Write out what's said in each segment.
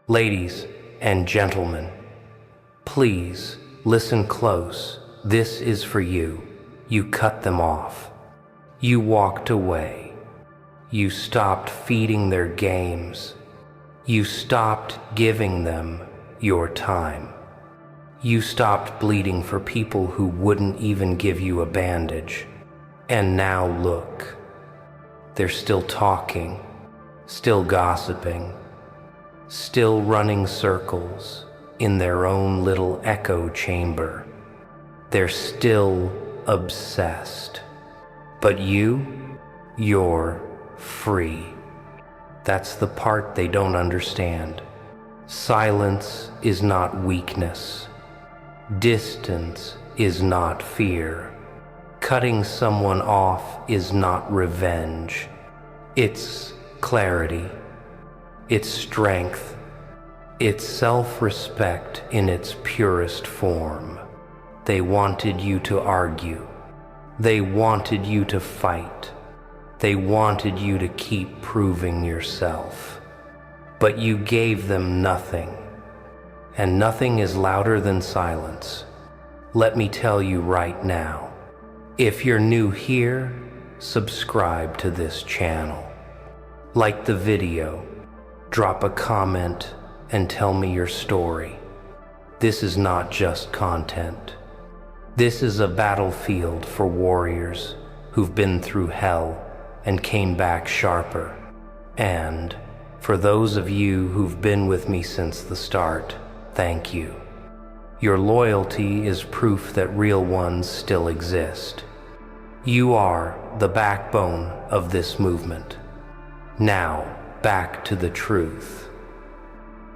Ladies and gentlemen, please listen close. This is for you. You cut them off. You walked away. You stopped feeding their games. You stopped giving them your time. You stopped bleeding for people who wouldn't even give you a bandage. And now look, they're still talking, still gossiping, still running circles in their own little echo chamber. They're still obsessed. But you're free. That's the part they don't understand. Silence is not weakness. Distance is not fear. Cutting someone off is not revenge. It's clarity. It's strength. It's self-respect in its purest form. They wanted you to argue. They wanted you to fight. They wanted you to keep proving yourself. But you gave them nothing. And nothing is louder than silence. Let me tell you right now. If you're new here, subscribe to this channel. Like the video, drop a comment, and tell me your story. This is not just content. This is a battlefield for warriors who've been through hell and came back sharper. And for those of you who've been with me since the start, thank you. Your loyalty is proof that real ones still exist. You are the backbone of this movement. Now, back to the truth.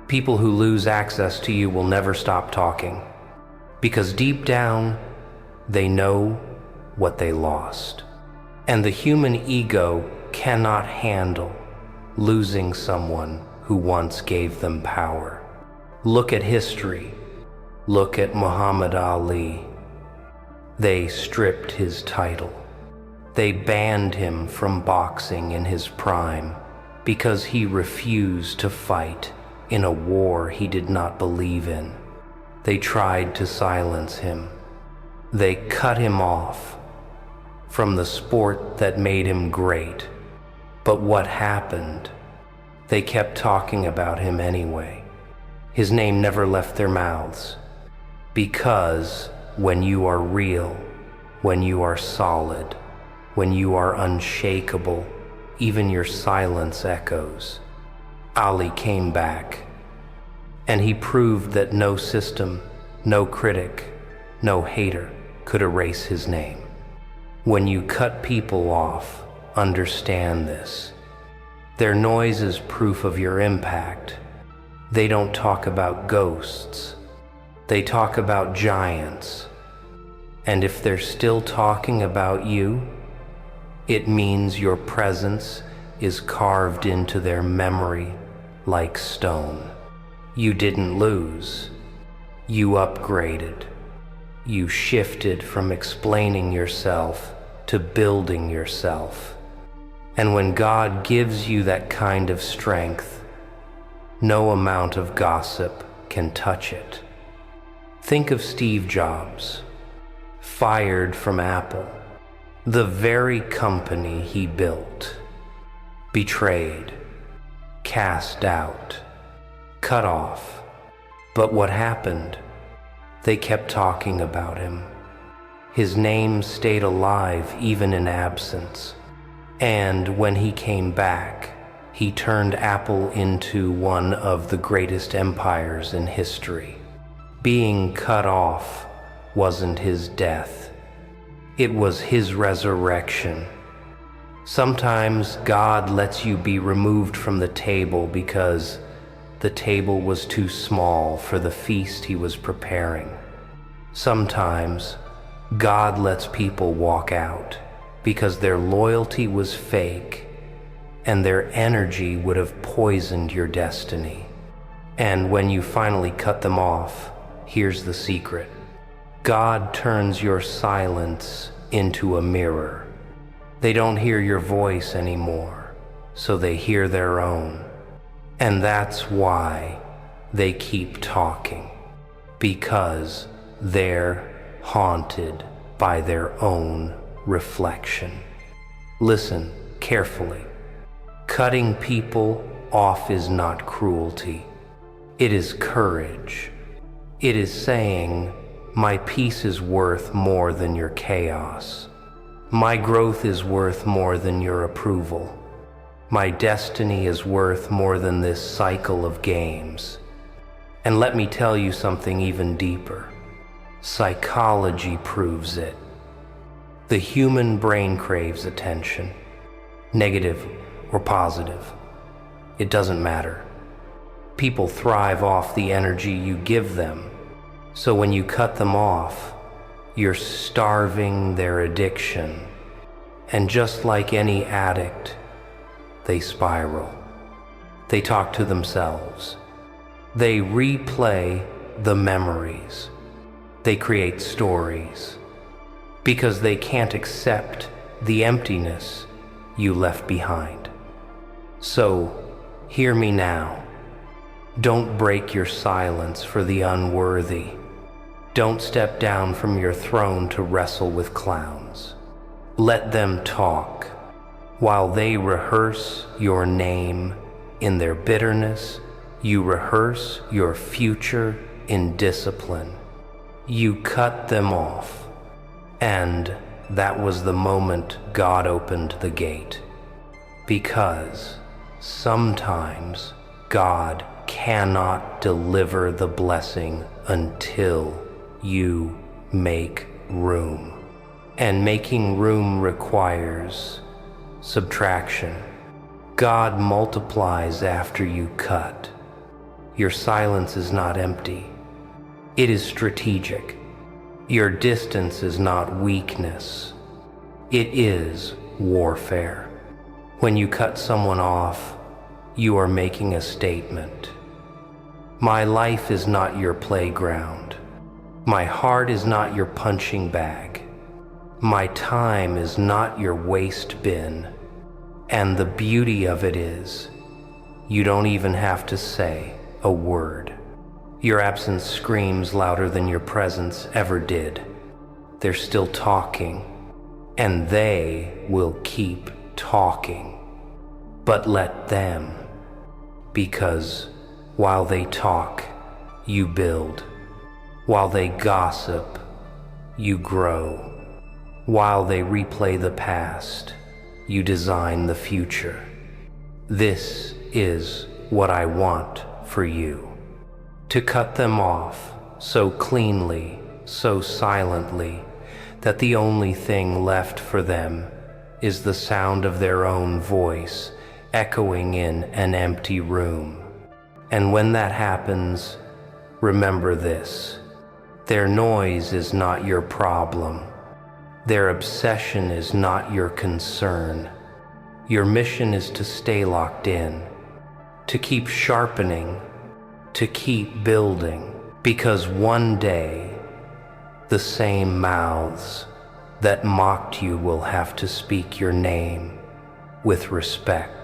People who lose access to you will never stop talking, because deep down, they know what they lost. And the human ego cannot handle losing someone who once gave them power. Look at history. Look at Muhammad Ali. They stripped his title. They banned him from boxing in his prime because he refused to fight in a war he did not believe in. They tried to silence him. They cut him off from the sport that made him great. But what happened? They kept talking about him anyway. His name never left their mouths. Because when you are real, when you are solid, when you are unshakable, even your silence echoes. Ali came back, and he proved that no system, no critic, no hater could erase his name. When you cut people off, understand this. Their noise is proof of your impact. They don't talk about ghosts. They talk about giants. And if they're still talking about you, it means your presence is carved into their memory like stone. You didn't lose. You upgraded. You shifted from explaining yourself to building yourself. And when God gives you that kind of strength, no amount of gossip can touch it. Think of Steve Jobs, fired from Apple, the very company he built, betrayed, cast out, cut off. But what happened? They kept talking about him. His name stayed alive even in absence. And when he came back, he turned Apple into one of the greatest empires in history. Being cut off wasn't his death. It was his resurrection. Sometimes God lets you be removed from the table because the table was too small for the feast he was preparing. Sometimes God lets people walk out because their loyalty was fake and their energy would have poisoned your destiny. And when you finally cut them off, here's the secret. God turns your silence into a mirror. They don't hear your voice anymore, so they hear their own. And that's why they keep talking because they're haunted by their own reflection. Listen carefully. Cutting people off is not cruelty. It is courage. It is saying, my peace is worth more than your chaos. My growth is worth more than your approval. My destiny is worth more than this cycle of games. And let me tell you something even deeper. Psychology proves it. The human brain craves attention, negative or positive. It doesn't matter. People thrive off the energy you give them. So when you cut them off, you're starving their addiction. And just like any addict, they spiral. They talk to themselves. They replay the memories. They create stories because they can't accept the emptiness you left behind. So, hear me now. Don't break your silence for the unworthy. Don't step down from your throne to wrestle with clowns. Let them talk while they rehearse your name in their bitterness. You rehearse your future in discipline. You cut them off, and that was the moment God opened the gate. Because sometimes God cannot deliver the blessing until you make room. And making room requires subtraction. God multiplies after you cut. Your silence is not empty. It is strategic. Your distance is not weakness. It is warfare. When you cut someone off, you are making a statement. My life is not your playground. My heart is not your punching bag. My time is not your waste bin. And the beauty of it is, you don't even have to say a word. Your absence screams louder than your presence ever did. They're still talking, and they will keep talking. But let them, because while they talk, you build. While they gossip, you grow. While they replay the past, you design the future. This is what I want for you. To cut them off so cleanly, so silently, that the only thing left for them is the sound of their own voice echoing in an empty room. And when that happens, remember this: their noise is not your problem. Their obsession is not your concern. Your mission is to stay locked in, to keep sharpening, to keep building, because one day the same mouths that mocked you will have to speak your name with respect.